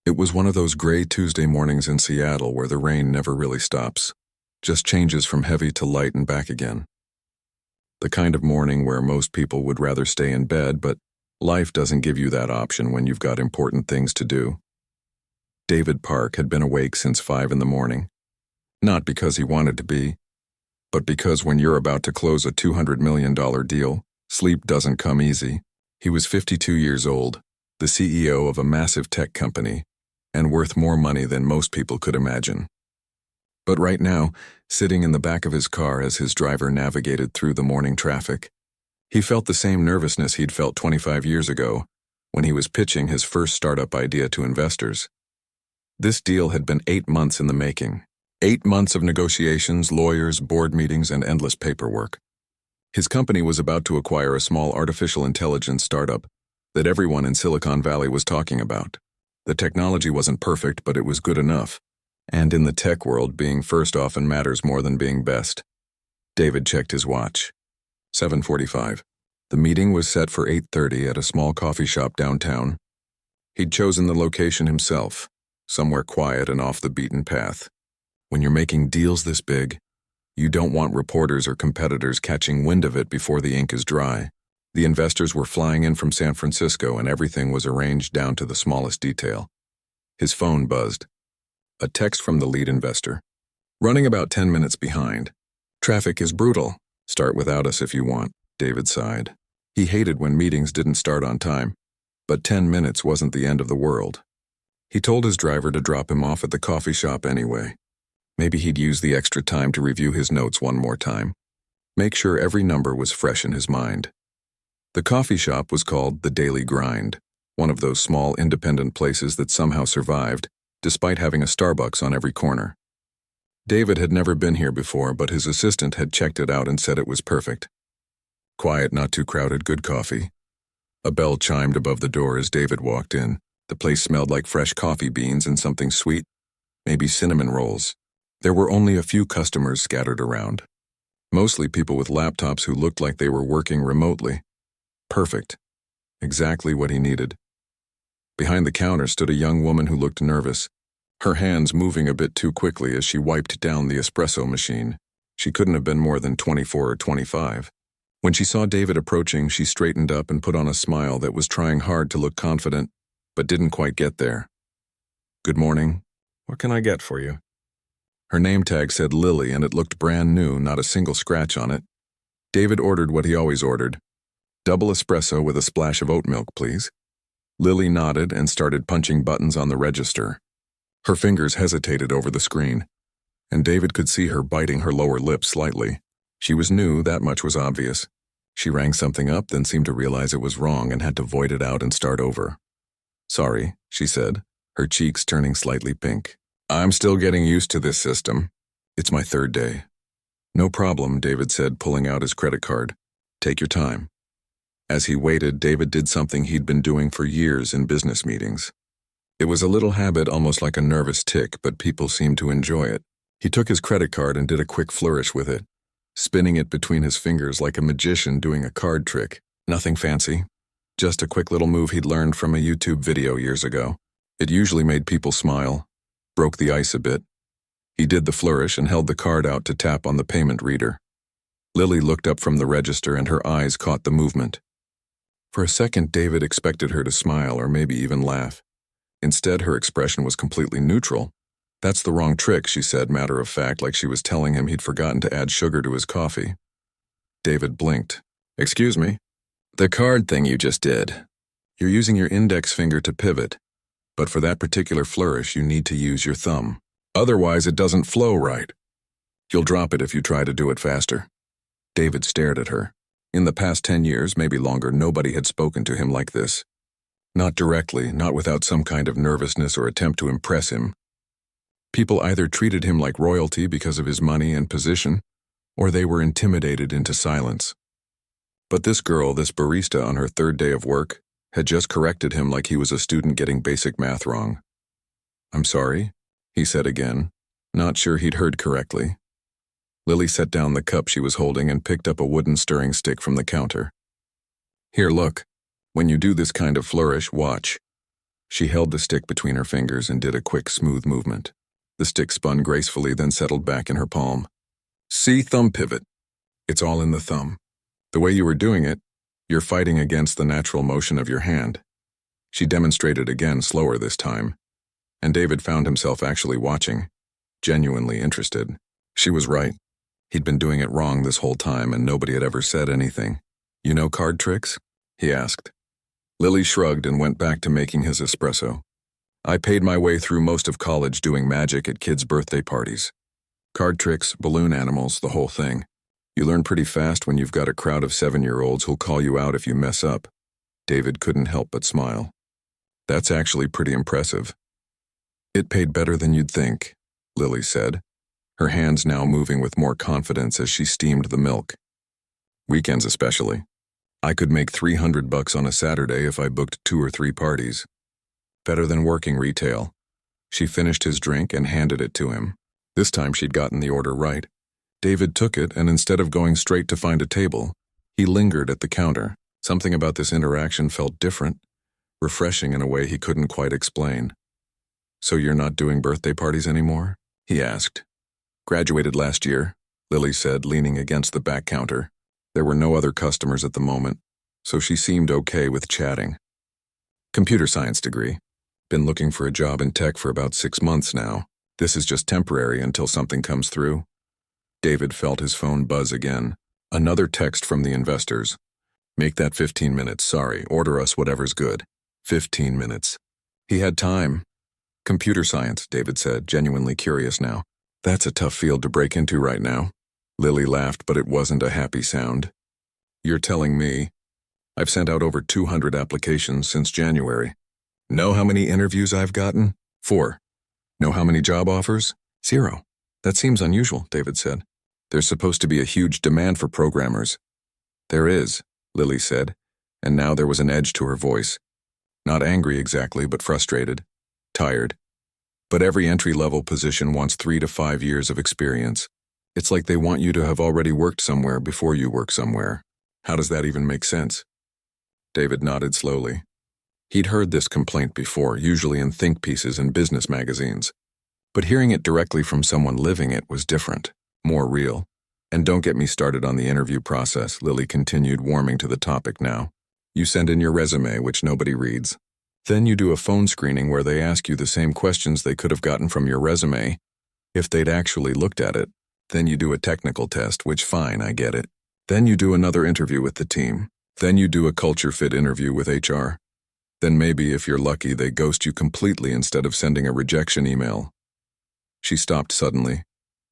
It was one of those gray Tuesday mornings in Seattle where the rain never really stops, just changes from heavy to light and back again. The kind of morning where most people would rather stay in bed, but life doesn't give you that option when you've got important things to do. David Park had been awake since 5 in the morning, not because he wanted to be, but because when you're about to close a $200 million deal, sleep doesn't come easy. He was 52 years old, the CEO of a massive tech company, and worth more money than most people could imagine. But right now, sitting in the back of his car as his driver navigated through the morning traffic, he felt the same nervousness he'd felt 25 years ago when he was pitching his first startup idea to investors. This deal had been 8 months in the making. 8 months of negotiations, lawyers, board meetings, and endless paperwork. His company was about to acquire a small artificial intelligence startup that everyone in Silicon Valley was talking about. The technology wasn't perfect, but it was good enough. And in the tech world, being first often matters more than being best. David checked his watch. 7:45. The meeting was set for 8:30 at a small coffee shop downtown. He'd chosen the location himself, somewhere quiet and off the beaten path. When you're making deals this big, you don't want reporters or competitors catching wind of it before the ink is dry. The investors were flying in from San Francisco and everything was arranged down to the smallest detail. His phone buzzed. A text from the lead investor. Running about 10 minutes behind. Traffic is brutal. Start without us if you want, David sighed. He hated when meetings didn't start on time, but 10 minutes wasn't the end of the world. He told his driver to drop him off at the coffee shop anyway. Maybe he'd use the extra time to review his notes one more time. Make sure every number was fresh in his mind. The coffee shop was called The Daily Grind, one of those small independent places that somehow survived, despite having a Starbucks on every corner. David had never been here before, but his assistant had checked it out and said it was perfect. Quiet, not too crowded, good coffee. A bell chimed above the door as David walked in. The place smelled like fresh coffee beans and something sweet, maybe cinnamon rolls. There were only a few customers scattered around. Mostly people with laptops who looked like they were working remotely. Perfect. Exactly what he needed. Behind the counter stood a young woman who looked nervous, her hands moving a bit too quickly as she wiped down the espresso machine. She couldn't have been more than 24 or 25. When she saw David approaching, she straightened up and put on a smile that was trying hard to look confident, but didn't quite get there. Good morning. What can I get for you? Her name tag said Lily and it looked brand new, not a single scratch on it. David ordered what he always ordered. Double espresso with a splash of oat milk, please. Lily nodded and started punching buttons on the register. Her fingers hesitated over the screen, and David could see her biting her lower lip slightly. She was new, that much was obvious. She rang something up, then seemed to realize it was wrong and had to void it out and start over. Sorry, she said, her cheeks turning slightly pink. I'm still getting used to this system. It's my 3rd day. No problem, David said, pulling out his credit card. Take your time. As he waited, David did something he'd been doing for years in business meetings. It was a little habit, almost like a nervous tic, but people seemed to enjoy it. He took his credit card and did a quick flourish with it, spinning it between his fingers like a magician doing a card trick. Nothing fancy. Just a quick little move he'd learned from a YouTube video years ago. It usually made people smile, broke the ice a bit. He did the flourish and held the card out to tap on the payment reader. Lily looked up from the register and her eyes caught the movement. For a second, David expected her to smile or maybe even laugh. Instead, her expression was completely neutral. That's the wrong trick, she said, matter of fact, like she was telling him he'd forgotten to add sugar to his coffee. David blinked. Excuse me? The card thing you just did. You're using your index finger to pivot, but for that particular flourish, you need to use your thumb. Otherwise, it doesn't flow right. You'll drop it if you try to do it faster. David stared at her. In the past 10 years, maybe longer, nobody had spoken to him like this. Not directly, not without some kind of nervousness or attempt to impress him. People either treated him like royalty because of his money and position, or they were intimidated into silence. But this girl, this barista on her 3rd day of work, had just corrected him like he was a student getting basic math wrong. I'm sorry, he said again, not sure he'd heard correctly. Lily set down the cup she was holding and picked up a wooden stirring stick from the counter. Here, look. When you do this kind of flourish, watch. She held the stick between her fingers and did a quick, smooth movement. The stick spun gracefully, then settled back in her palm. See thumb pivot. It's all in the thumb. The way you were doing it, you're fighting against the natural motion of your hand. She demonstrated again, slower this time, and David found himself actually watching, genuinely interested. She was right. He'd been doing it wrong this whole time, and nobody had ever said anything. You know card tricks? He asked. Lily shrugged and went back to making his espresso. I paid my way through most of college doing magic at kids' birthday parties. Card tricks, balloon animals, the whole thing. You learn pretty fast when you've got a crowd of 7-year-olds who'll call you out if you mess up. David couldn't help but smile. That's actually pretty impressive. It paid better than you'd think, Lily said, her hands now moving with more confidence as she steamed the milk. Weekends especially. I could make $300 on a Saturday if I booked 2 or 3 parties. Better than working retail. She finished his drink and handed it to him. This time she'd gotten the order right. David took it, and instead of going straight to find a table, he lingered at the counter. Something about this interaction felt different, refreshing in a way he couldn't quite explain. So you're not doing birthday parties anymore? He asked. Graduated last year, Lily said, leaning against the back counter. There were no other customers at the moment, so she seemed okay with chatting. Computer science degree. Been looking for a job in tech for about 6 months now. This is just temporary until something comes through. David felt his phone buzz again. Another text from the investors. Make that 15 minutes, sorry, order us whatever's good. 15 minutes. He had time. Computer science, David said, genuinely curious now. That's a tough field to break into right now. Lily laughed, but it wasn't a happy sound. You're telling me? I've sent out over 200 applications since January. Know how many interviews I've gotten? 4. Know how many job offers? 0. That seems unusual, David said. There's supposed to be a huge demand for programmers. There is, Lily said, and now there was an edge to her voice. Not angry exactly, but frustrated. Tired. But every entry-level position wants 3 to 5 years of experience. It's like they want you to have already worked somewhere before you work somewhere. How does that even make sense? David nodded slowly. He'd heard this complaint before, usually in think pieces and business magazines. But hearing it directly from someone living it was different, more real. And don't get me started on the interview process, Lily continued, warming to the topic now. You send in your resume, which nobody reads. Then you do a phone screening where they ask you the same questions they could have gotten from your resume if they'd actually looked at it. Then you do a technical test, which fine, I get it. Then you do another interview with the team. Then you do a culture fit interview with HR. Then maybe, if you're lucky, they ghost you completely instead of sending a rejection email. She stopped suddenly,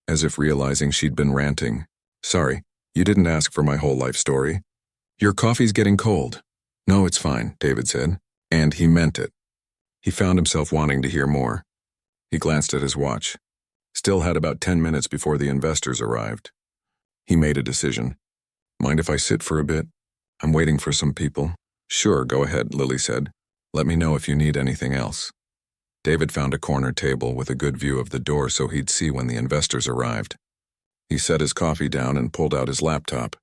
as if realizing she'd been ranting. Sorry, you didn't ask for my whole life story. Your coffee's getting cold. No, it's fine, David said, and he meant it. He found himself wanting to hear more. He glanced at his watch. Still had about 10 minutes before the investors arrived. He made a decision. Mind if I sit for a bit? I'm waiting for some people. Sure, go ahead, Lily said. Let me know if you need anything else. David found a corner table with a good view of the door so he'd see when the investors arrived. He set his coffee down and pulled out his laptop,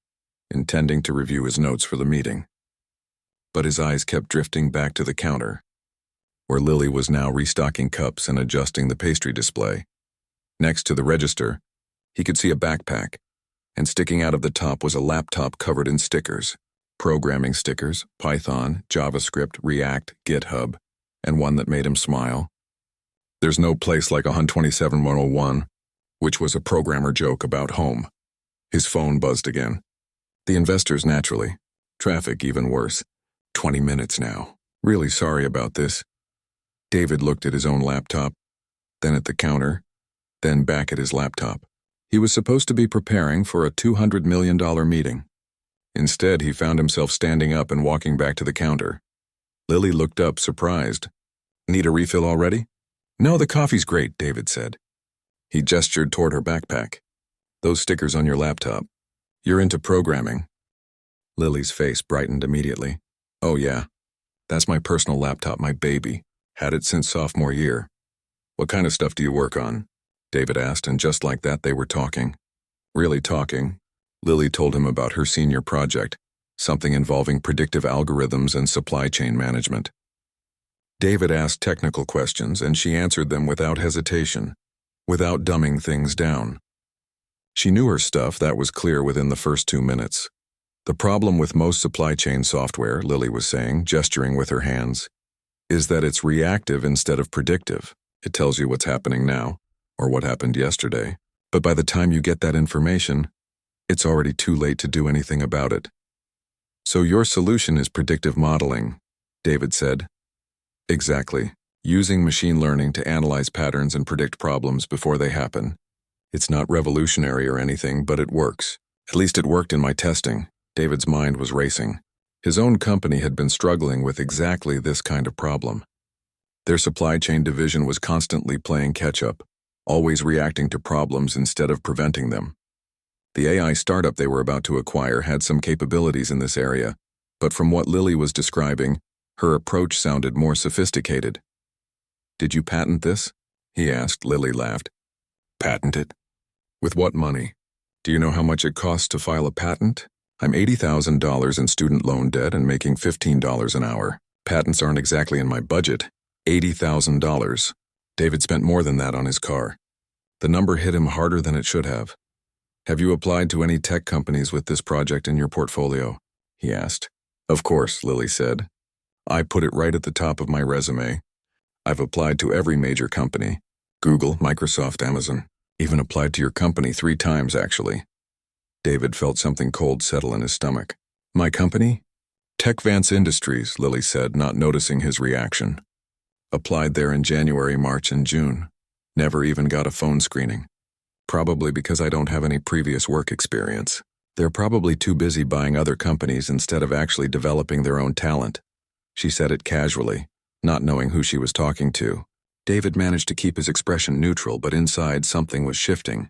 intending to review his notes for the meeting. But his eyes kept drifting back to the counter, where Lily was now restocking cups and adjusting the pastry display. Next to the register, he could see a backpack, and sticking out of the top was a laptop covered in stickers. Programming stickers, Python, JavaScript, React, GitHub, and one that made him smile. There's no place like 127-101, which was a programmer joke about home. His phone buzzed again. The investors, naturally. Traffic, even worse. 20 minutes now. Really sorry about this. David looked at his own laptop, then at the counter, then back at his laptop. He was supposed to be preparing for a $200 million meeting. Instead, he found himself standing up and walking back to the counter. Lily looked up, surprised. Need a refill already? No, the coffee's great, David said. He gestured toward her backpack. Those stickers on your laptop. You're into programming. Lily's face brightened immediately. Oh yeah, that's my personal laptop, my baby. Had it since sophomore year. What kind of stuff do you work on? David asked, and just like that they were talking. Really talking. Lily told him about her senior project, something involving predictive algorithms and supply chain management. David asked technical questions, and she answered them without hesitation, without dumbing things down. She knew her stuff, that was clear within the first 2 minutes. The problem with most supply chain software, Lily was saying, gesturing with her hands, is that it's reactive instead of predictive. It tells you what's happening now, or what happened yesterday, but by the time you get that information, it's already too late to do anything about it. So your solution is predictive modeling, David said. Exactly. Using machine learning to analyze patterns and predict problems before they happen. It's not revolutionary or anything, but it works. At least it worked in my testing. David's mind was racing. His own company had been struggling with exactly this kind of problem. Their supply chain division was constantly playing catch-up, always reacting to problems instead of preventing them. The AI startup they were about to acquire had some capabilities in this area, but from what Lily was describing, her approach sounded more sophisticated. "Did you patent this?" he asked. Lily laughed. "Patent it? With what money? Do you know how much it costs to file a patent? I'm $80,000 in student loan debt and making $15 an hour. Patents aren't exactly in my budget. $80,000. David spent more than that on his car. The number hit him harder than it should have. "Have you applied to any tech companies with this project in your portfolio?" he asked. "Of course," Lily said. "I put it right at the top of my resume. I've applied to every major company. Google, Microsoft, Amazon. Even applied to your company 3 times, actually." David felt something cold settle in his stomach. "My company?" "Techvance Industries," Lily said, not noticing his reaction. "Applied there in January, March, and June. Never even got a phone screening. Probably because I don't have any previous work experience. They're probably too busy buying other companies instead of actually developing their own talent." She said it casually, not knowing who she was talking to. David managed to keep his expression neutral, but inside something was shifting.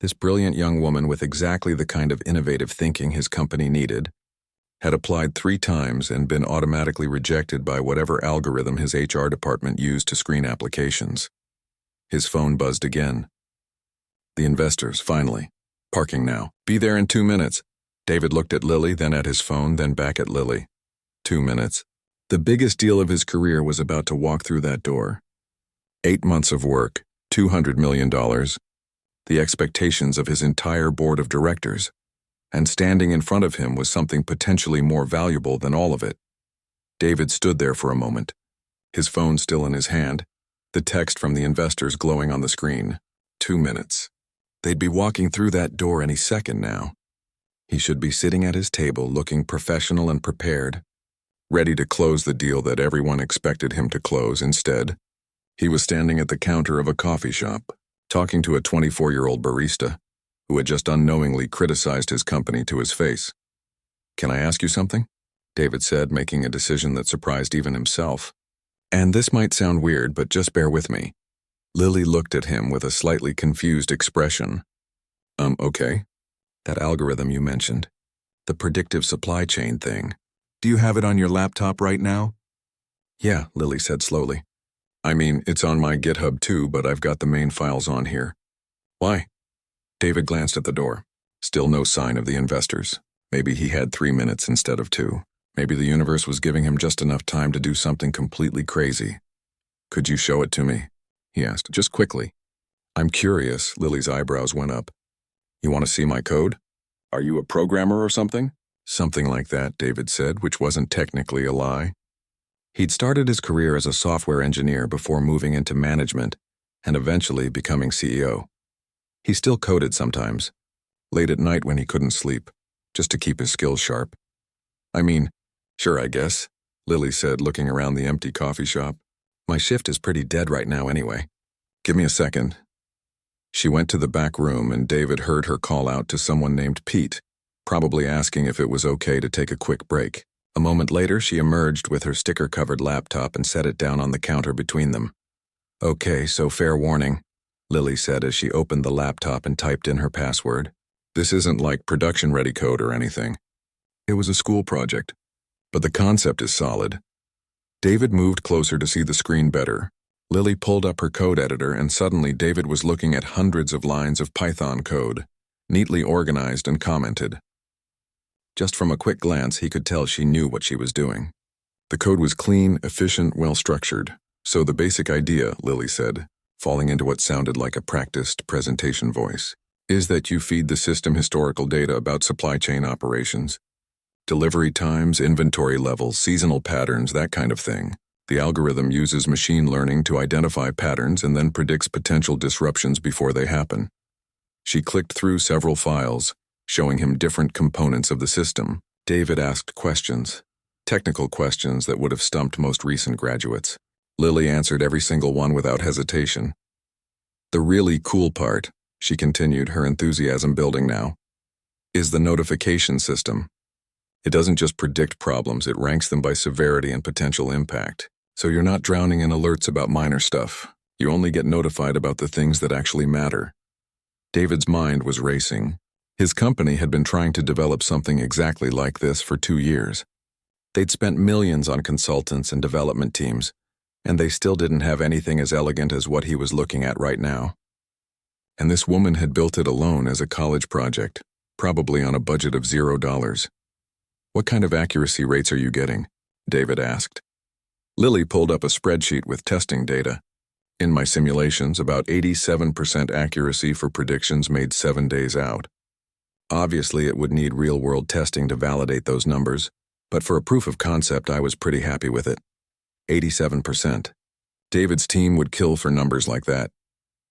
This brilliant young woman with exactly the kind of innovative thinking his company needed had applied 3 times and been automatically rejected by whatever algorithm his HR department used to screen applications. His phone buzzed again. The investors, finally. "Parking now. Be there in 2 minutes." David looked at Lily, then at his phone, then back at Lily. 2 minutes. The biggest deal of his career was about to walk through that door. 8 months of work, $200 million, the expectations of his entire board of directors, and standing in front of him was something potentially more valuable than all of it. David stood there for a moment, his phone still in his hand, the text from the investors glowing on the screen. 2 minutes. They'd be walking through that door any second now. He should be sitting at his table looking professional and prepared, ready to close the deal that everyone expected him to close. Instead, he was standing at the counter of a coffee shop, talking to a 24-year-old barista who had just unknowingly criticized his company to his face. "Can I ask you something?" David said, making a decision that surprised even himself. "And this might sound weird, but just bear with me." Lily looked at him with a slightly confused expression. Okay. That algorithm you mentioned. The predictive supply chain thing. Do you have it on your laptop right now?" "Yeah," Lily said slowly. "I mean, it's on my GitHub too, but I've got the main files on here." "Why?" David glanced at the door. Still no sign of the investors. Maybe he had 3 minutes instead of 2. Maybe the universe was giving him just enough time to do something completely crazy. "Could you show it to me?" he asked, just quickly. "I'm curious." Lily's eyebrows went up. "You want to see my code? Are you a programmer or something?" "Something like that," David said, which wasn't technically a lie. He'd started his career as a software engineer before moving into management and eventually becoming CEO. He still coded sometimes, late at night when he couldn't sleep, just to keep his skills sharp. "I mean, sure, I guess," Lily said, looking around the empty coffee shop. "My shift is pretty dead right now anyway. Give me a second." She went to the back room and David heard her call out to someone named Pete, probably asking if it was okay to take a quick break. A moment later, she emerged with her sticker-covered laptop and set it down on the counter between them. "Okay, so fair warning," Lily said as she opened the laptop and typed in her password. "This isn't like production-ready code or anything. It was a school project, but the concept is solid." David moved closer to see the screen better. Lily pulled up her code editor and suddenly David was looking at hundreds of lines of Python code, neatly organized and commented. Just from a quick glance, he could tell she knew what she was doing. The code was clean, efficient, well-structured. So the basic idea, Lily said, falling into what sounded like a practiced presentation voice, is that you feed the system historical data about supply chain operations. Delivery times, inventory levels, seasonal patterns, that kind of thing. The algorithm uses machine learning to identify patterns and then predicts potential disruptions before they happen. She clicked through several files, showing him different components of the system. David asked questions, technical questions that would have stumped most recent graduates. Lily answered every single one without hesitation. The really cool part, she continued, her enthusiasm building now, is the notification system. It doesn't just predict problems, it ranks them by severity and potential impact. So you're not drowning in alerts about minor stuff. You only get notified about the things that actually matter. David's mind was racing. His company had been trying to develop something exactly like this for 2 years. They'd spent millions on consultants and development teams, and they still didn't have anything as elegant as what he was looking at right now. And this woman had built it alone as a college project, probably on a budget of $0. What kind of accuracy rates are you getting? David asked. Lily pulled up a spreadsheet with testing data. In my simulations, about 87% accuracy for predictions made 7 days out. Obviously, it would need real-world testing to validate those numbers, but for a proof of concept, I was pretty happy with it. 87%. David's team would kill for numbers like that.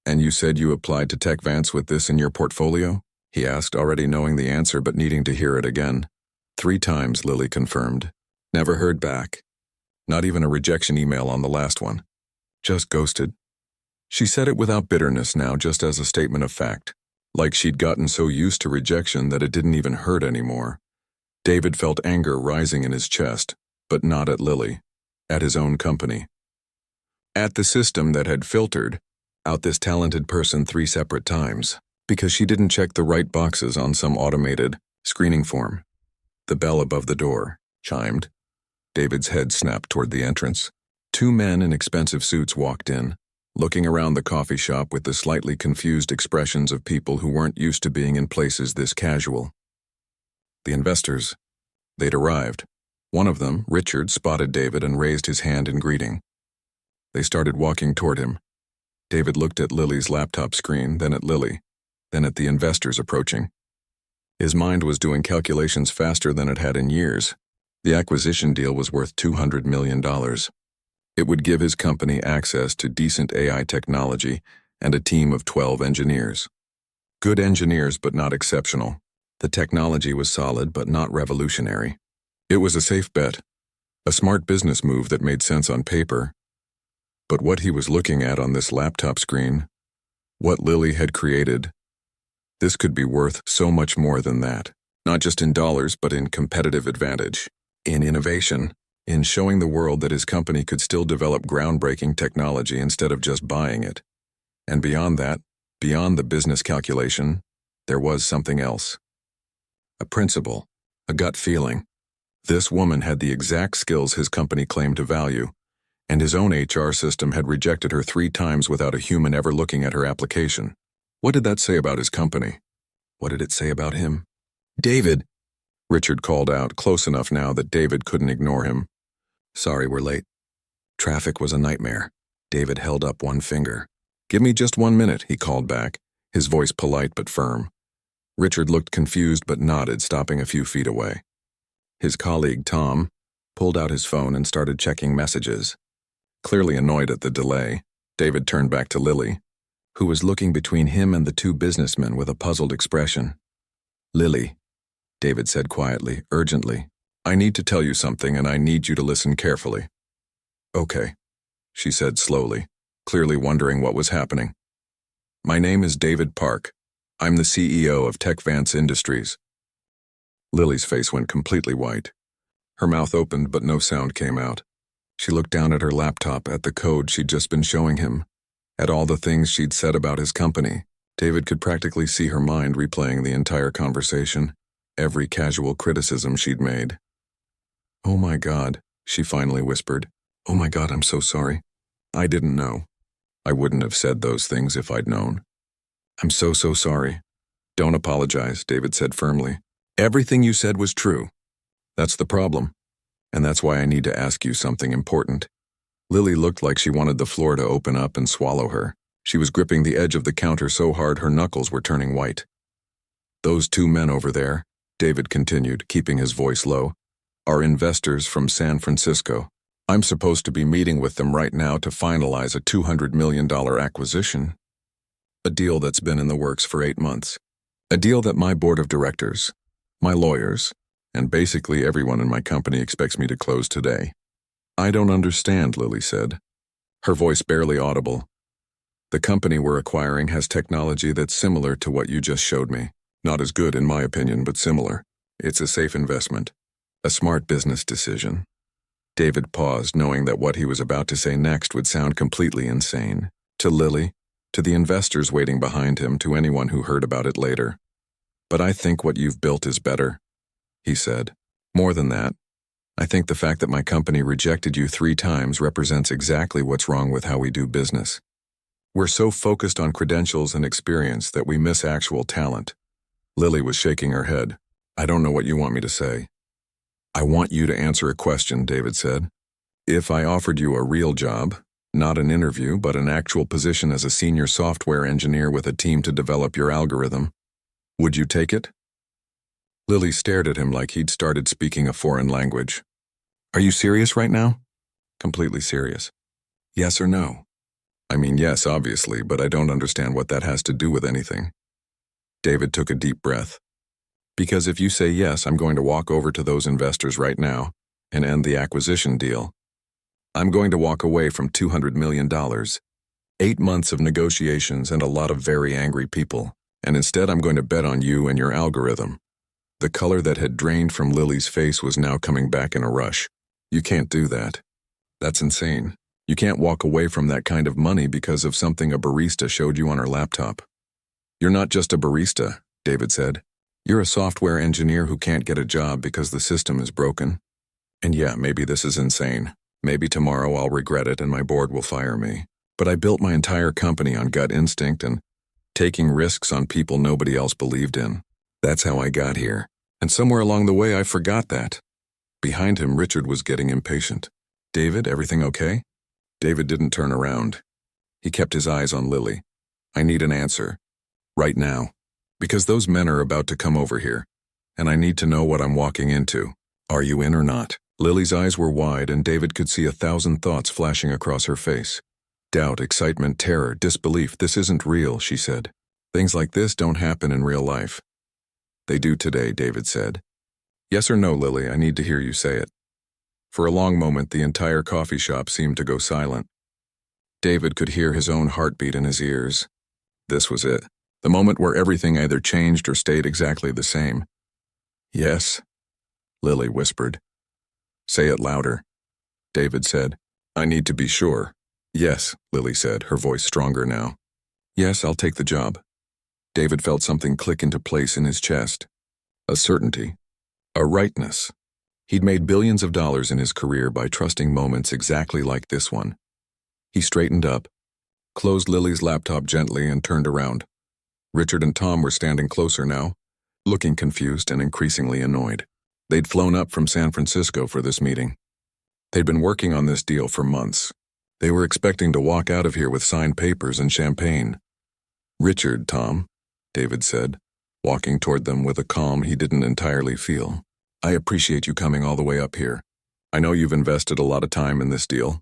And you said you applied to TechVance with this in your portfolio? He asked, already knowing the answer but needing to hear it again. 3 times, Lily confirmed. Never heard back. Not even a rejection email on the last one. Just ghosted. She said it without bitterness now, just as a statement of fact. Like she'd gotten so used to rejection that it didn't even hurt anymore. David felt anger rising in his chest, but not at Lily. At his own company. At the system that had filtered out this talented person 3 separate times, because she didn't check the right boxes on some automated screening form. The bell above the door chimed. David's head snapped toward the entrance. 2 men in expensive suits walked in, looking around the coffee shop with the slightly confused expressions of people who weren't used to being in places this casual. The investors. They'd arrived. One of them, Richard, spotted David and raised his hand in greeting. They started walking toward him. David looked at Lily's laptop screen, then at Lily, then at the investors approaching. His mind was doing calculations faster than it had in years. The acquisition deal was worth $200 million. It would give his company access to decent AI technology and a team of 12 engineers. Good engineers, but not exceptional. The technology was solid, but not revolutionary. It was a safe bet, a smart business move that made sense on paper. But what he was looking at on this laptop screen, what Lily had created, this could be worth so much more than that. Not just in dollars, but in competitive advantage, in innovation, in showing the world that his company could still develop groundbreaking technology instead of just buying it. And beyond that, beyond the business calculation, there was something else. A principle, a gut feeling. This woman had the exact skills his company claimed to value, and his own HR system had rejected her 3 times without a human ever looking at her application. What did that say about his company? What did it say about him? David! Richard called out, close enough now that David couldn't ignore him. Sorry, we're late. Traffic was a nightmare. David held up one finger. Give me just 1 minute, he called back, his voice polite but firm. Richard looked confused but nodded, stopping a few feet away. His colleague, Tom, pulled out his phone and started checking messages. Clearly annoyed at the delay, David turned back to Lily, who was looking between him and the 2 businessmen with a puzzled expression. Lily, David said quietly, urgently, I need to tell you something and I need you to listen carefully. Okay, she said slowly, clearly wondering what was happening. My name is David Park. I'm the CEO of TechVance Industries. Lily's face went completely white. Her mouth opened but no sound came out. She looked down at her laptop, at the code she'd just been showing him, at all the things she'd said about his company. David could practically see her mind replaying the entire conversation, every casual criticism she'd made. Oh my God, she finally whispered. Oh my God, I'm so sorry. I didn't know. I wouldn't have said those things if I'd known. I'm so sorry. Don't apologize, David said firmly. Everything you said was true. That's the problem. And that's why I need to ask you something important. Lily looked like she wanted the floor to open up and swallow her. She was gripping the edge of the counter so hard her knuckles were turning white. Those two men over there, David continued, keeping his voice low, are investors from San Francisco. I'm supposed to be meeting with them right now to finalize a $200 million acquisition. A deal that's been in the works for 8 months. A deal that my board of directors, my lawyers, and basically everyone in my company expects me to close today. I don't understand, Lily said, her voice barely audible. The company we're acquiring has technology that's similar to what you just showed me. Not as good in my opinion, but similar. It's a safe investment. A smart business decision. David paused, knowing that what he was about to say next would sound completely insane. To Lily, to the investors waiting behind him, to anyone who heard about it later. But I think what you've built is better, he said. More than that, I think the fact that my company rejected you 3 times represents exactly what's wrong with how we do business. We're so focused on credentials and experience that we miss actual talent. Lily was shaking her head. I don't know what you want me to say. I want you to answer a question, David said. If I offered you a real job, not an interview, but an actual position as a senior software engineer with a team to develop your algorithm, would you take it? Lily stared at him like he'd started speaking a foreign language. Are you serious right now? Completely serious. Yes or no? I mean, yes, obviously, but I don't understand what that has to do with anything. David took a deep breath. Because if you say yes, I'm going to walk over to those investors right now and end the acquisition deal. I'm going to walk away from $200 million, 8 months of negotiations and a lot of very angry people, and instead I'm going to bet on you and your algorithm. The color that had drained from Lily's face was now coming back in a rush. You can't do that. That's insane. You can't walk away from that kind of money because of something a barista showed you on her laptop. You're not just a barista, David said. You're a software engineer who can't get a job because the system is broken. And yeah, maybe this is insane. Maybe tomorrow I'll regret it and my board will fire me. But I built my entire company on gut instinct and taking risks on people nobody else believed in. That's how I got here. And somewhere along the way I forgot that. Behind him, Richard was getting impatient. David, everything okay? David didn't turn around. He kept his eyes on Lily. I need an answer. Right now. Because those men are about to come over here. And I need to know what I'm walking into. Are you in or not? Lily's eyes were wide and David could see 1,000 thoughts flashing across her face. Doubt, excitement, terror, disbelief. This isn't real, she said. Things like this don't happen in real life. They do today, David said. Yes or no, Lily, I need to hear you say it. For a long moment, the entire coffee shop seemed to go silent. David could hear his own heartbeat in his ears. This was it. The moment where everything either changed or stayed exactly the same. Yes, Lily whispered. Say it louder, David said. I need to be sure. Yes, Lily said, her voice stronger now. Yes, I'll take the job. David felt something click into place in his chest. A certainty. A rightness. He'd made billions of dollars in his career by trusting moments exactly like this one. He straightened up, closed Lily's laptop gently and turned around. Richard and Tom were standing closer now, looking confused and increasingly annoyed. They'd flown up from San Francisco for this meeting. They'd been working on this deal for months. They were expecting to walk out of here with signed papers and champagne. Richard, Tom, David said, walking toward them with a calm he didn't entirely feel. I appreciate you coming all the way up here. I know you've invested a lot of time in this deal.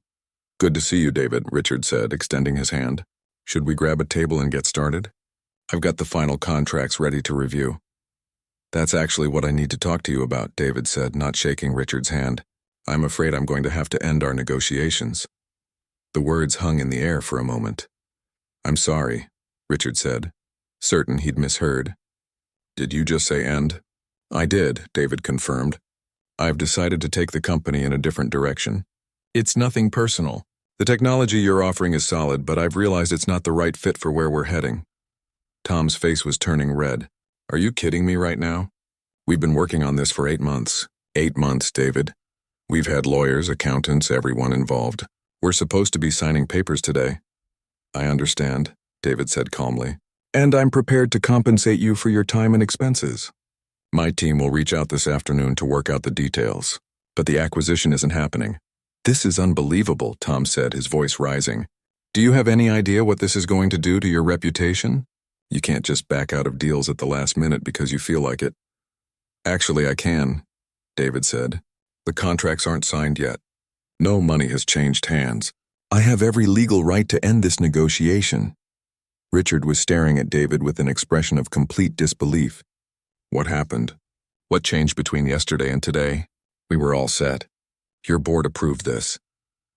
Good to see you, David, Richard said, extending his hand. Should we grab a table and get started? I've got the final contracts ready to review. That's actually what I need to talk to you about, David said, not shaking Richard's hand. I'm afraid I'm going to have to end our negotiations. The words hung in the air for a moment. I'm sorry, Richard said, certain he'd misheard. Did you just say end? I did, David confirmed. I've decided to take the company in a different direction. It's nothing personal. The technology you're offering is solid, but I've realized it's not the right fit for where we're heading. Tom's face was turning red. Are you kidding me right now? We've been working on this for 8 months. 8 months, David. We've had lawyers, accountants, everyone involved. We're supposed to be signing papers today. I understand, David said calmly. And I'm prepared to compensate you for your time and expenses. My team will reach out this afternoon to work out the details. But the acquisition isn't happening. This is unbelievable, Tom said, his voice rising. Do you have any idea what this is going to do to your reputation? You can't just back out of deals at the last minute because you feel like it. Actually, I can, David said. The contracts aren't signed yet. No money has changed hands. I have every legal right to end this negotiation. Richard was staring at David with an expression of complete disbelief. What happened? What changed between yesterday and today? We were all set. Your board approved this.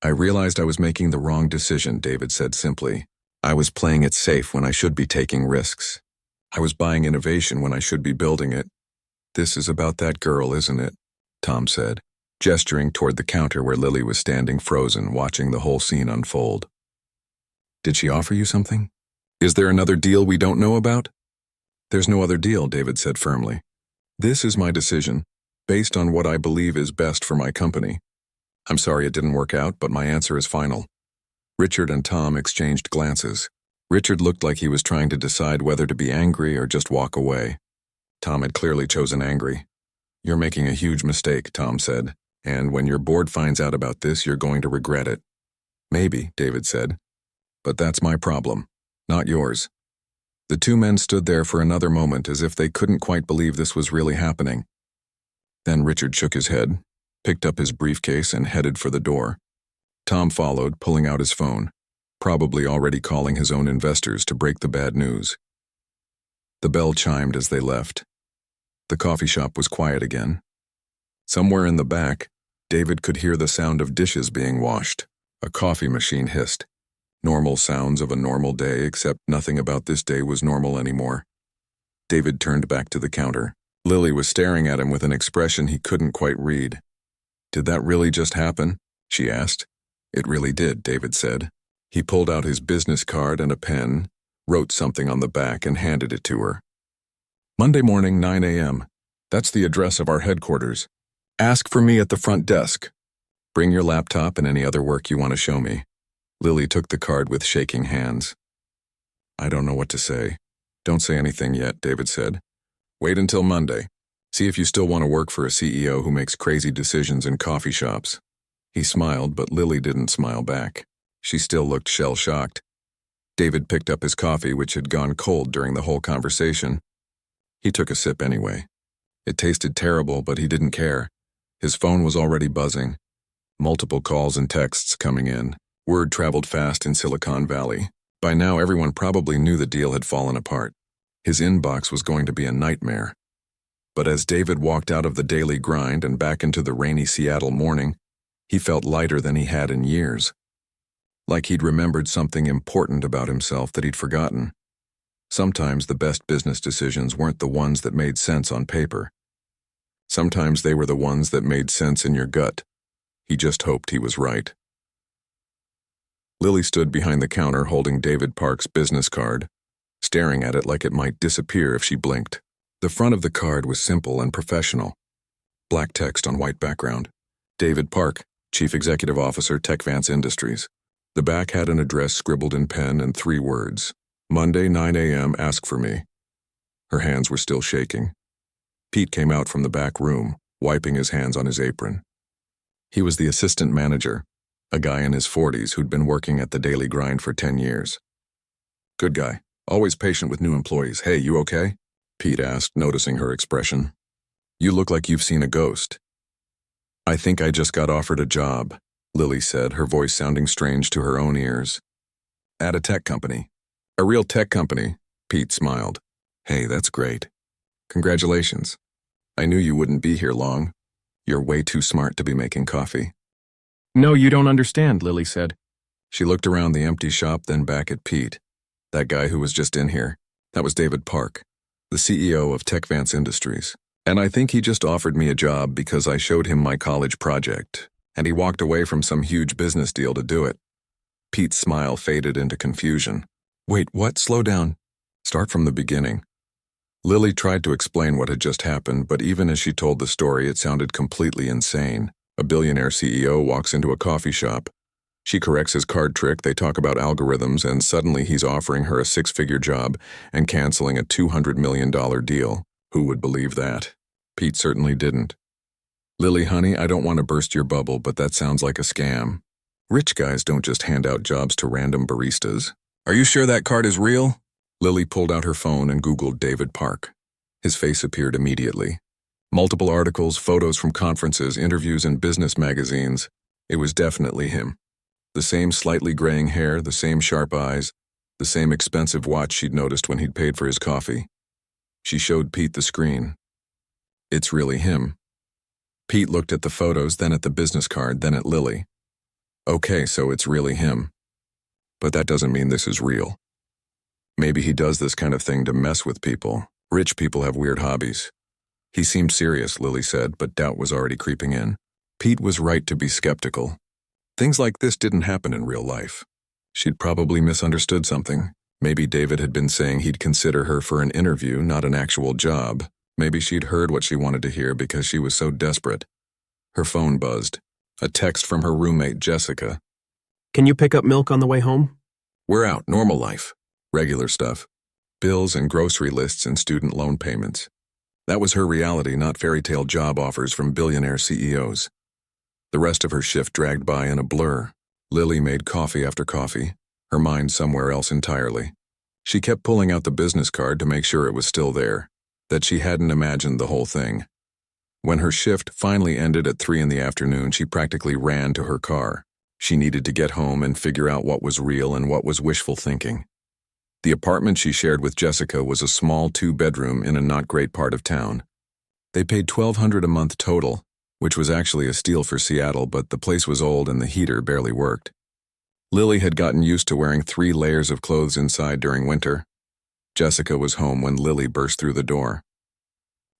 I realized I was making the wrong decision, David said simply. I was playing it safe when I should be taking risks. I was buying innovation when I should be building it. This is about that girl, isn't it? Tom said, gesturing toward the counter where Lily was standing frozen, watching the whole scene unfold. Did she offer you something? Is there another deal we don't know about? There's no other deal, David said firmly. This is my decision, based on what I believe is best for my company. I'm sorry it didn't work out, but my answer is final. Richard and Tom exchanged glances. Richard looked like he was trying to decide whether to be angry or just walk away. Tom had clearly chosen angry. You're making a huge mistake, Tom said, and when your board finds out about this, you're going to regret it. Maybe, David said. But that's my problem, not yours. The two men stood there for another moment as if they couldn't quite believe this was really happening. Then Richard shook his head, picked up his briefcase, and headed for the door. Tom followed, pulling out his phone, probably already calling his own investors to break the bad news. The bell chimed as they left. The coffee shop was quiet again. Somewhere in the back, David could hear the sound of dishes being washed. A coffee machine hissed. Normal sounds of a normal day, except nothing about this day was normal anymore. David turned back to the counter. Lily was staring at him with an expression he couldn't quite read. Did that really just happen? She asked. It really did, David said. He pulled out his business card and a pen, wrote something on the back, and handed it to her. Monday morning, 9 a.m. That's the address of our headquarters. Ask for me at the front desk. Bring your laptop and any other work you want to show me. Lily took the card with shaking hands. I don't know what to say. Don't say anything yet, David said. Wait until Monday. See if you still want to work for a CEO who makes crazy decisions in coffee shops. He smiled, but Lily didn't smile back. She still looked shell-shocked. David picked up his coffee, which had gone cold during the whole conversation. He took a sip anyway. It tasted terrible, but he didn't care. His phone was already buzzing. Multiple calls and texts coming in. Word traveled fast in Silicon Valley. By now, everyone probably knew the deal had fallen apart. His inbox was going to be a nightmare. But as David walked out of the daily grind and back into the rainy Seattle morning, he felt lighter than he had in years. Like he'd remembered something important about himself that he'd forgotten. Sometimes the best business decisions weren't the ones that made sense on paper. Sometimes they were the ones that made sense in your gut. He just hoped he was right. Lily stood behind the counter holding David Park's business card, staring at it like it might disappear if she blinked. The front of the card was simple and professional. Black text on white background. David Park, Chief Executive Officer, Techvance Industries. The back had an address scribbled in pen and 3 words. Monday, 9 a.m., ask for me. Her hands were still shaking. Pete came out from the back room, wiping his hands on his apron. He was the assistant manager, a guy in his 40s who'd been working at the daily grind for 10 years. Good guy, always patient with new employees. Hey, you okay? Pete asked, noticing her expression. You look like you've seen a ghost. I think I just got offered a job, Lily said, her voice sounding strange to her own ears. At a tech company. A real tech company, Pete smiled. Hey, that's great. Congratulations. I knew you wouldn't be here long. You're way too smart to be making coffee. No, you don't understand, Lily said. She looked around the empty shop, then back at Pete. That guy who was just in here. That was David Park, the CEO of Techvance Industries. And I think he just offered me a job because I showed him my college project, and he walked away from some huge business deal to do it. Pete's smile faded into confusion. Wait, what? Slow down. Start from the beginning. Lily tried to explain what had just happened, but even as she told the story, it sounded completely insane. A billionaire CEO walks into a coffee shop. She corrects his card trick, they talk about algorithms, and suddenly he's offering her a 6-figure job and canceling a $200 million deal. Who would believe that? Pete certainly didn't. Lily, honey, I don't want to burst your bubble, but that sounds like a scam. Rich guys don't just hand out jobs to random baristas. Are you sure that card is real? Lily pulled out her phone and Googled David Park. His face appeared immediately. Multiple articles, photos from conferences, interviews in business magazines. It was definitely him. The same slightly graying hair, the same sharp eyes, the same expensive watch she'd noticed when he'd paid for his coffee. She showed Pete the screen. It's really him. Pete looked at the photos, then at the business card, then at Lily. Okay, so it's really him. But that doesn't mean this is real. Maybe he does this kind of thing to mess with people. Rich people have weird hobbies. He seemed serious, Lily said, but doubt was already creeping in. Pete was right to be skeptical. Things like this didn't happen in real life. She'd probably misunderstood something. Maybe David had been saying he'd consider her for an interview, not an actual job. Maybe she'd heard what she wanted to hear because she was so desperate. Her phone buzzed. A text from her roommate, Jessica. Can you pick up milk on the way home? We're out, normal life. Regular stuff. Bills and grocery lists and student loan payments. That was her reality, not fairy tale job offers from billionaire CEOs. The rest of her shift dragged by in a blur. Lily made coffee after coffee, her mind somewhere else entirely. She kept pulling out the business card to make sure it was still there, that she hadn't imagined the whole thing. When her shift finally ended at 3 p.m, she practically ran to her car. She needed to get home and figure out what was real and what was wishful thinking. The apartment she shared with Jessica was a small 2-bedroom in a not great part of town. They paid $1,200 a month total, which was actually a steal for Seattle, but the place was old and the heater barely worked. Lily had gotten used to wearing 3 layers of clothes inside during winter. Jessica was home when Lily burst through the door.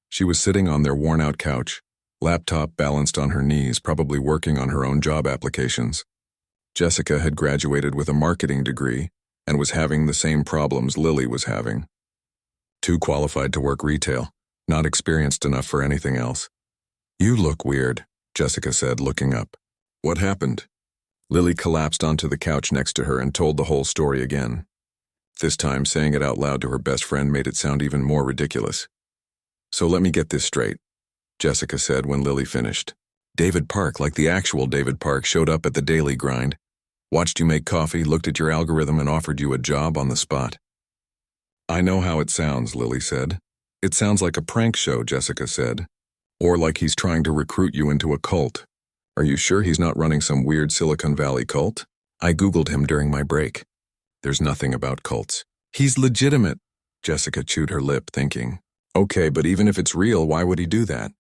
She was sitting on their worn-out couch, laptop balanced on her knees, probably working on her own job applications. Jessica had graduated with a marketing degree and was having the same problems Lily was having. Too qualified to work retail, not experienced enough for anything else. You look weird, Jessica said, looking up. What happened? Lily collapsed onto the couch next to her and told the whole story again. This time, saying it out loud to her best friend made it sound even more ridiculous. So let me get this straight, Jessica said when Lily finished. David Park, like the actual David Park, showed up at the daily grind, watched you make coffee, looked at your algorithm, and offered you a job on the spot. I know how it sounds, Lily said. It sounds like a prank show, Jessica said. Or like he's trying to recruit you into a cult. Are you sure he's not running some weird Silicon Valley cult? I Googled him during my break. There's nothing about cults. He's legitimate. Jessica chewed her lip, thinking. Okay, but even if it's real, why would he do that?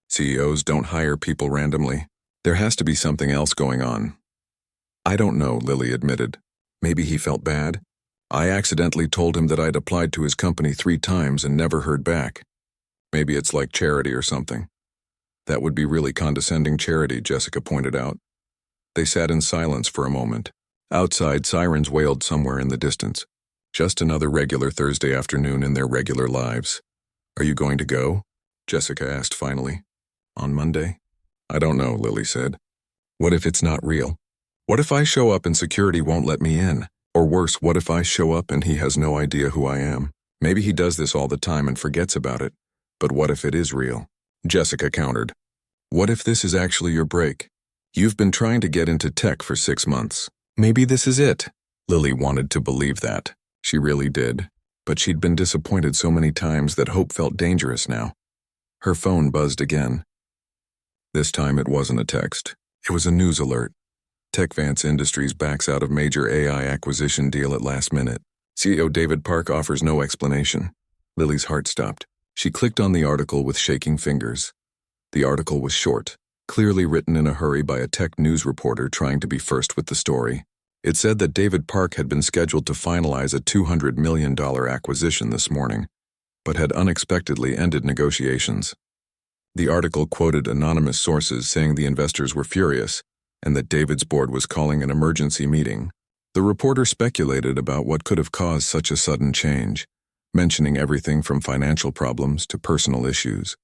CEOs don't hire people randomly. There has to be something else going on. I don't know, Lily admitted. Maybe he felt bad. I accidentally told him that I'd applied to his company 3 times and never heard back. Maybe it's like charity or something. That would be really condescending charity, Jessica pointed out. They sat in silence for a moment. Outside, sirens wailed somewhere in the distance. Just another regular Thursday afternoon in their regular lives. Are you going to go? Jessica asked finally. On Monday? I don't know, Lily said. What if it's not real? What if I show up and security won't let me in? Or worse, what if I show up and he has no idea who I am? Maybe he does this all the time and forgets about it. But what if it is real? Jessica countered. What if this is actually your break? You've been trying to get into tech for 6 months. Maybe this is it. Lily wanted to believe that. She really did. But she'd been disappointed so many times that hope felt dangerous now. Her phone buzzed again. This time it wasn't a text. It was a news alert. TechVance Industries backs out of major AI acquisition deal at last minute. CEO David Park offers no explanation. Lily's heart stopped. She clicked on the article with shaking fingers. The article was short, clearly written in a hurry by a tech news reporter trying to be first with the story. It said that David Park had been scheduled to finalize a $200 million acquisition this morning, but had unexpectedly ended negotiations. The article quoted anonymous sources saying the investors were furious and that David's board was calling an emergency meeting. The reporter speculated about what could have caused such a sudden change, mentioning everything from financial problems to personal issues.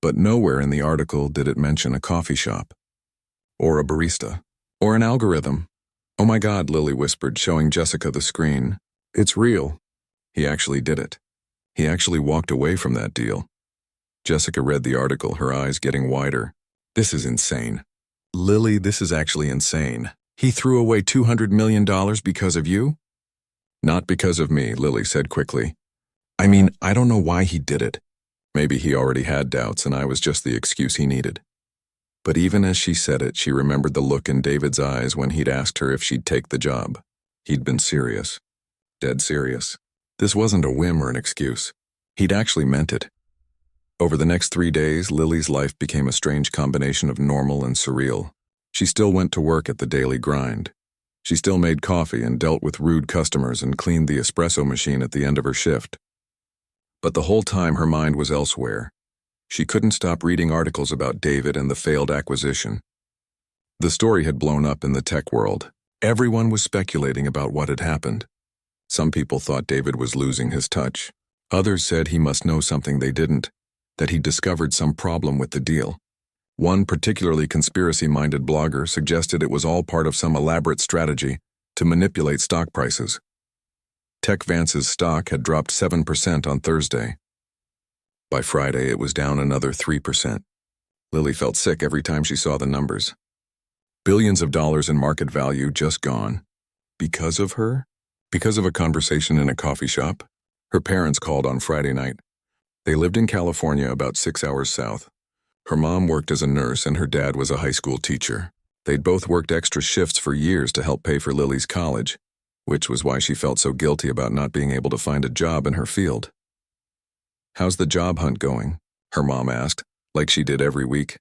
But nowhere in the article did it mention a coffee shop, or a barista, or an algorithm. Oh my God, Lily whispered, showing Jessica the screen. It's real. He actually did it. He actually walked away from that deal. Jessica read the article, her eyes getting wider. This is insane. Lily, this is actually insane. He threw away $200 million because of you? Not because of me, Lily said quickly. I mean, I don't know why he did it. Maybe he already had doubts and I was just the excuse he needed. But even as she said it, she remembered the look in David's eyes when he'd asked her if she'd take the job. He'd been serious. Dead serious. This wasn't a whim or an excuse. He'd actually meant it. Over the next 3 days, Lily's life became a strange combination of normal and surreal. She still went to work at the daily grind. She still made coffee and dealt with rude customers and cleaned the espresso machine at the end of her shift. But the whole time her mind was elsewhere. She couldn't stop reading articles about David and the failed acquisition. The story had blown up in the tech world. Everyone was speculating about what had happened. Some people thought David was losing his touch. Others said he must know something they didn't, that he'd discovered some problem with the deal. One particularly conspiracy-minded blogger suggested it was all part of some elaborate strategy to manipulate stock prices. Tech Vance's stock had dropped 7% on Thursday. By Friday, it was down another 3%. Lily felt sick every time she saw the numbers. Billions of dollars in market value just gone. Because of her? Because of a conversation in a coffee shop? Her parents called on Friday night. They lived in California about 6 hours south. Her mom worked as a nurse and her dad was a high school teacher. They'd both worked extra shifts for years to help pay for Lily's college, which was why she felt so guilty about not being able to find a job in her field. How's the job hunt going? Her mom asked, like she did every week.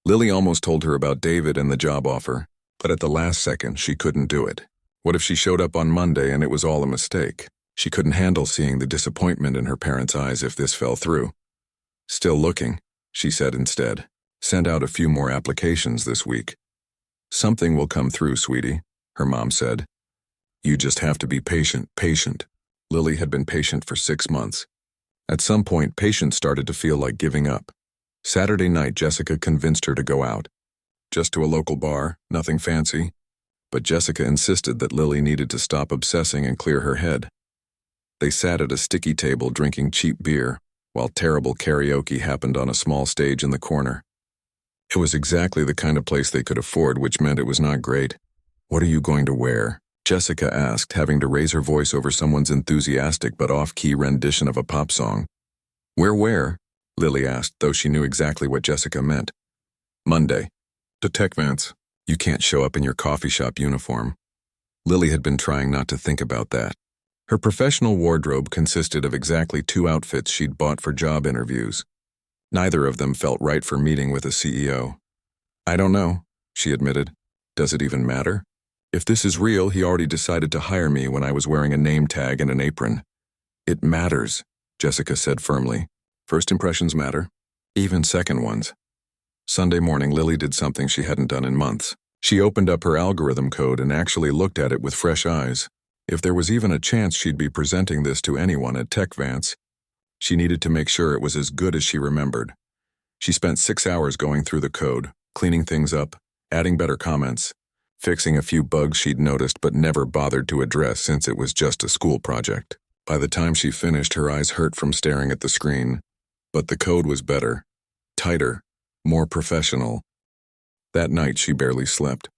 Lily almost told her about David and the job offer, but at the last second she couldn't do it. What if she showed up on Monday and it was all a mistake? She couldn't handle seeing the disappointment in her parents' eyes if this fell through. Still looking, she said instead. Send out a few more applications this week. Something will come through, sweetie, her mom said. You just have to be patient. Lily had been patient for 6 months. At some point, patience started to feel like giving up. Saturday night, Jessica convinced her to go out. Just to a local bar, nothing fancy. But Jessica insisted that Lily needed to stop obsessing and clear her head. They sat at a sticky table drinking cheap beer, while terrible karaoke happened on a small stage in the corner. It was exactly the kind of place they could afford, which meant it was not great. What are you going to wear? Jessica asked, having to raise her voice over someone's enthusiastic but off-key rendition of a pop song. Where? Lily asked, though she knew exactly what Jessica meant. Monday. To Tech Vance. You can't show up in your coffee shop uniform. Lily had been trying not to think about that. Her professional wardrobe consisted of exactly 2 outfits she'd bought for job interviews. Neither of them felt right for meeting with a CEO. I don't know, she admitted. Does it even matter? If this is real, he already decided to hire me when I was wearing a name tag and an apron. It matters, Jessica said firmly. First impressions matter, even second ones. Sunday morning, Lily did something she hadn't done in months. She opened up her algorithm code and actually looked at it with fresh eyes. If there was even a chance she'd be presenting this to anyone at Tech Vance, she needed to make sure it was as good as she remembered. She spent 6 hours going through the code, cleaning things up, adding better comments, fixing a few bugs she'd noticed but never bothered to address since it was just a school project. By the time she finished, her eyes hurt from staring at the screen. But the code was better, tighter, more professional. That night she barely slept.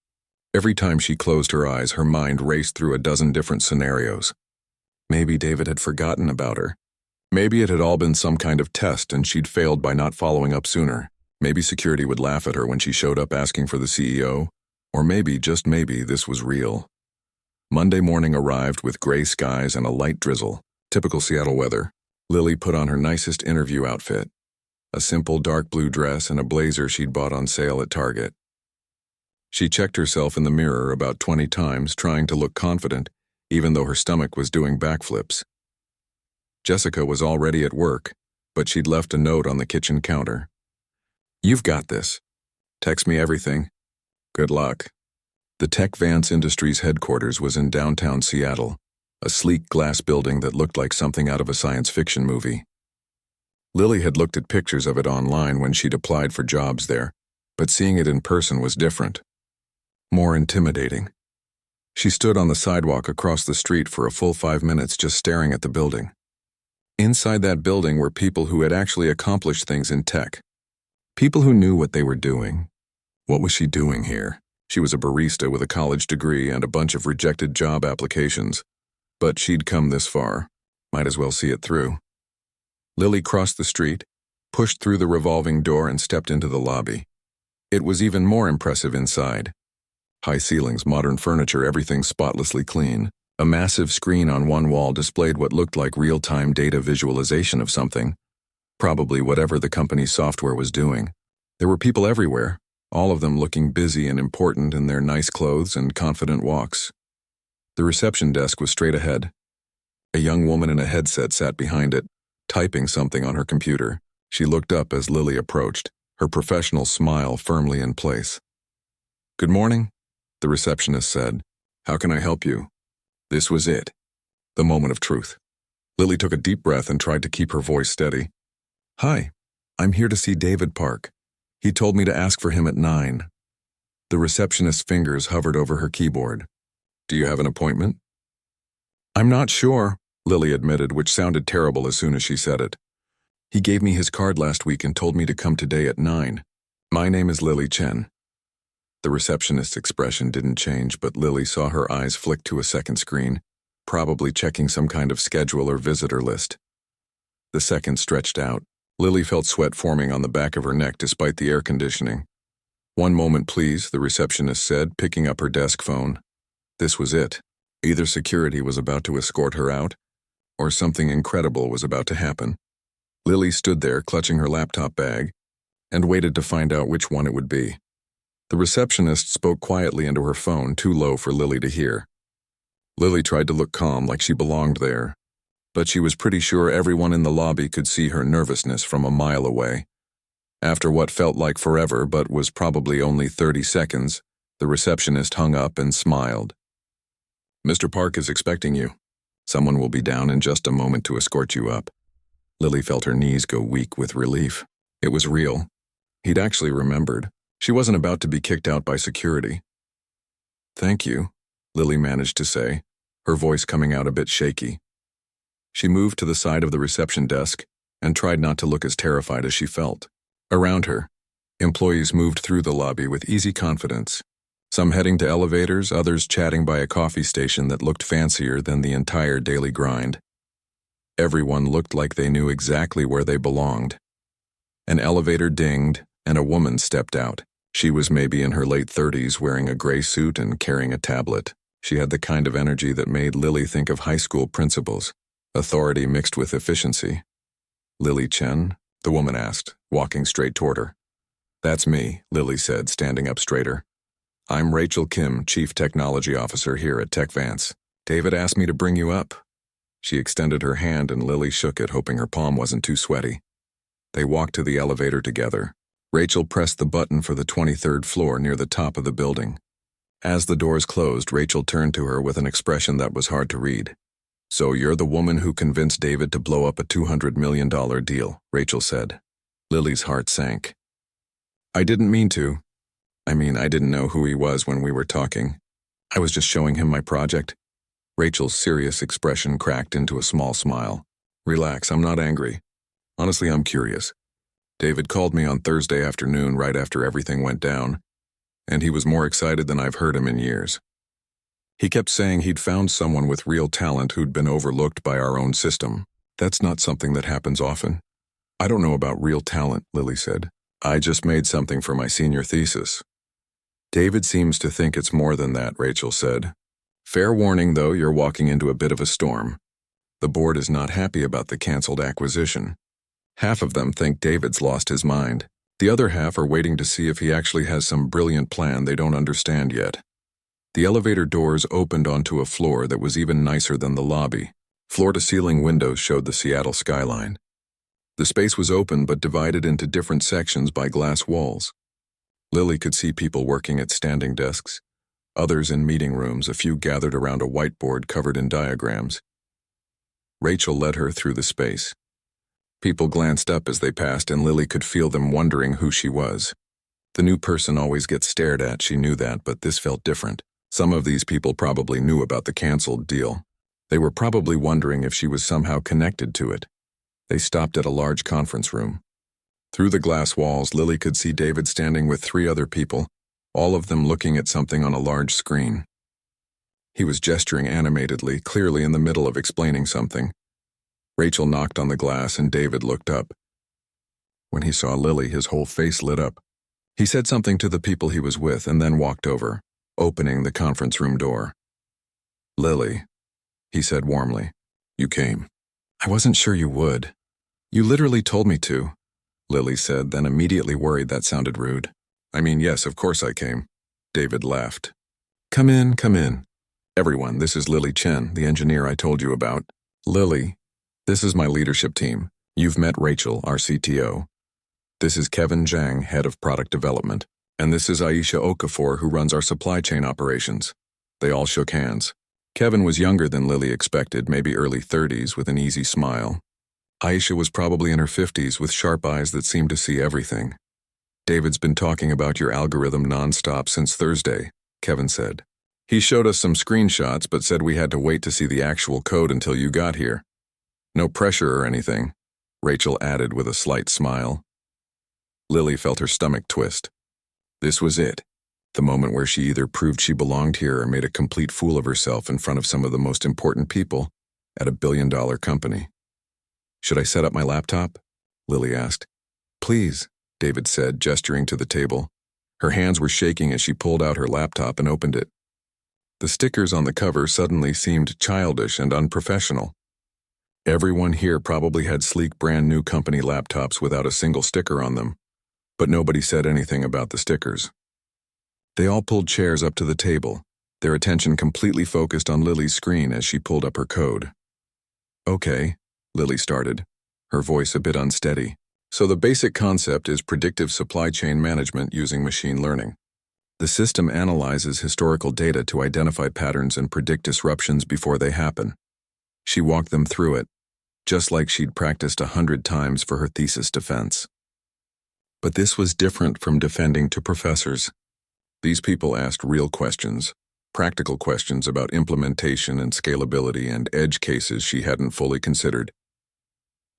Every time she closed her eyes, her mind raced through a dozen different scenarios. Maybe David had forgotten about her. Maybe it had all been some kind of test and she'd failed by not following up sooner. Maybe security would laugh at her when she showed up asking for the CEO. Or maybe, just maybe, this was real. Monday morning arrived with gray skies and a light drizzle, typical Seattle weather. Lily put on her nicest interview outfit, a simple dark blue dress and a blazer she'd bought on sale at Target. She checked herself in the mirror about 20 times, trying to look confident, even though her stomach was doing backflips. Jessica was already at work, but she'd left a note on the kitchen counter. You've got this. Text me everything. Good luck. The Tech Vance Industries headquarters was in downtown Seattle, a sleek glass building that looked like something out of a science fiction movie. Lily had looked at pictures of it online when she'd applied for jobs there, but seeing it in person was different. More intimidating. She stood on the sidewalk across the street for a full 5 minutes just staring at the building. Inside that building were people who had actually accomplished things in tech. People who knew what they were doing. What was she doing here? She was a barista with a college degree and a bunch of rejected job applications. But she'd come this far. Might as well see it through. Lily crossed the street, pushed through the revolving door and stepped into the lobby. It was even more impressive inside. High ceilings, modern furniture, everything spotlessly clean. A massive screen on one wall displayed what looked like real-time data visualization of something. Probably whatever the company's software was doing. There were people everywhere, all of them looking busy and important in their nice clothes and confident walks. The reception desk was straight ahead. A young woman in a headset sat behind it, typing something on her computer. She looked up as Lily approached, her professional smile firmly in place. "Good morning," the receptionist said. "How can I help you?" This was it. The moment of truth. Lily took a deep breath and tried to keep her voice steady. "Hi, I'm here to see David Park. He told me to ask for him at 9. The receptionist's fingers hovered over her keyboard. "Do you have an appointment?" "I'm not sure," Lily admitted, which sounded terrible as soon as she said it. "He gave me his card last week and told me to come today at 9. My name is Lily Chen." The receptionist's expression didn't change, but Lily saw her eyes flick to a second screen, probably checking some kind of schedule or visitor list. The second stretched out. Lily felt sweat forming on the back of her neck despite the air conditioning. "One moment, please," the receptionist said, picking up her desk phone. This was it. Either security was about to escort her out, or something incredible was about to happen. Lily stood there, clutching her laptop bag, and waited to find out which one it would be. The receptionist spoke quietly into her phone, too low for Lily to hear. Lily tried to look calm, like she belonged there, but she was pretty sure everyone in the lobby could see her nervousness from a mile away. After what felt like forever but was probably only 30 seconds, the receptionist hung up and smiled. "Mr. Park is expecting you. Someone will be down in just a moment to escort you up." Lily felt her knees go weak with relief. It was real. He'd actually remembered. She wasn't about to be kicked out by security. "Thank you," Lily managed to say, her voice coming out a bit shaky. She moved to the side of the reception desk and tried not to look as terrified as she felt. Around her, employees moved through the lobby with easy confidence, some heading to elevators, others chatting by a coffee station that looked fancier than the entire daily grind. Everyone looked like they knew exactly where they belonged. An elevator dinged, and a woman stepped out. She was maybe in her late 30s, wearing a gray suit and carrying a tablet. She had the kind of energy that made Lily think of high school principals, authority mixed with efficiency. "Lily Chen?" the woman asked, walking straight toward her. "That's me," Lily said, standing up straighter. "I'm Rachel Kim, Chief Technology Officer here at TechVance. David asked me to bring you up." She extended her hand and Lily shook it, hoping her palm wasn't too sweaty. They walked to the elevator together. Rachel pressed the button for the 23rd floor near the top of the building. As the doors closed, Rachel turned to her with an expression that was hard to read. "So you're the woman who convinced David to blow up a $200 million deal," Rachel said. Lily's heart sank. "I didn't mean to. I didn't know who he was when we were talking. I was just showing him my project." Rachel's serious expression cracked into a small smile. "Relax, I'm not angry. Honestly, I'm curious. David called me on Thursday afternoon right after everything went down, and he was more excited than I've heard him in years. He kept saying he'd found someone with real talent who'd been overlooked by our own system. That's not something that happens often." "I don't know about real talent," Lily said. "I just made something for my senior thesis." "David seems to think it's more than that," Rachel said. "Fair warning, though, you're walking into a bit of a storm. The board is not happy about the canceled acquisition. Half of them think David's lost his mind. The other half are waiting to see if he actually has some brilliant plan they don't understand yet." The elevator doors opened onto a floor that was even nicer than the lobby. Floor-to-ceiling windows showed the Seattle skyline. The space was open but divided into different sections by glass walls. Lily could see people working at standing desks, others in meeting rooms, a few gathered around a whiteboard covered in diagrams. Rachel led her through the space. People glanced up as they passed, and Lily could feel them wondering who she was. The new person always gets stared at, she knew that, but this felt different. Some of these people probably knew about the canceled deal. They were probably wondering if she was somehow connected to it. They stopped at a large conference room. Through the glass walls, Lily could see David standing with 3 other people, all of them looking at something on a large screen. He was gesturing animatedly, clearly in the middle of explaining something. Rachel knocked on the glass and David looked up. When he saw Lily, his whole face lit up. He said something to the people he was with and then walked over, opening the conference room door. "Lily," he said warmly, "you came. I wasn't sure you would. You literally told me to," Lily said, then immediately worried that sounded rude. "I mean, yes, of course I came." David laughed. Come in, come in. Everyone, this is Lily Chen, the engineer I told you about." "Lily, this is my leadership team. You've met Rachel, our CTO. This is Kevin Zhang, head of product development. And this is Aisha Okafor, who runs our supply chain operations." They all shook hands. Kevin was younger than Lily expected, maybe early 30s, with an easy smile. Aisha was probably in her 50s, with sharp eyes that seemed to see everything. "David's been talking about your algorithm nonstop since Thursday," Kevin said. "He showed us some screenshots but said we had to wait to see the actual code until you got here. No pressure or anything," Rachel added with a slight smile. Lily felt her stomach twist. This was it, the moment where she either proved she belonged here or made a complete fool of herself in front of some of the most important people at a billion-dollar company. "Should I set up my laptop?" Lily asked. "Please," David said, gesturing to the table. Her hands were shaking as she pulled out her laptop and opened it. The stickers on the cover suddenly seemed childish and unprofessional. Everyone here probably had sleek brand new company laptops without a single sticker on them, but nobody said anything about the stickers. They all pulled chairs up to the table, their attention completely focused on Lily's screen as she pulled up her code. "Okay," Lily started, her voice a bit unsteady. "So the basic concept is predictive supply chain management using machine learning. The system analyzes historical data to identify patterns and predict disruptions before they happen." She walked them through it, just like she'd practiced 100 times for her thesis defense. But this was different from defending to professors. These people asked real questions, practical questions about implementation and scalability and edge cases she hadn't fully considered.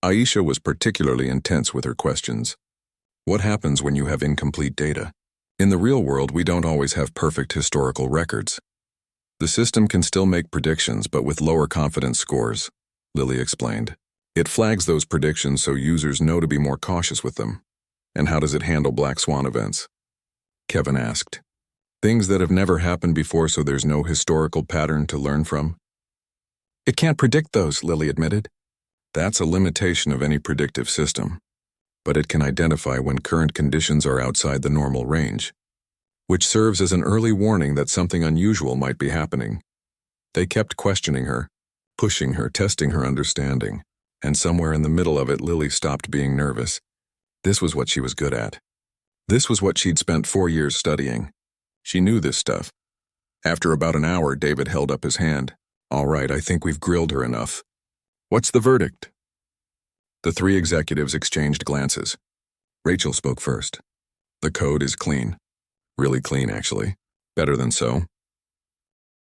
Aisha was particularly intense with her questions. What happens when you have incomplete data? In the real world, we don't always have perfect historical records. The system can still make predictions, but with lower confidence scores, Lily explained. It flags those predictions so users know to be more cautious with them. And how does it handle black swan events? Kevin asked. Things that have never happened before, so there's no historical pattern to learn from? It can't predict those, Lily admitted. That's a limitation of any predictive system. But it can identify when current conditions are outside the normal range, which serves as an early warning that something unusual might be happening. They kept questioning her, pushing her, testing her understanding, and somewhere in the middle of it, Lily stopped being nervous. This was what she was good at. This was what she'd spent 4 years studying. She knew this stuff. After about an hour, David held up his hand. "All right, I think we've grilled her enough. What's the verdict?" The 3 executives exchanged glances. Rachel spoke first. "The code is clean. Really clean, actually. Better than so.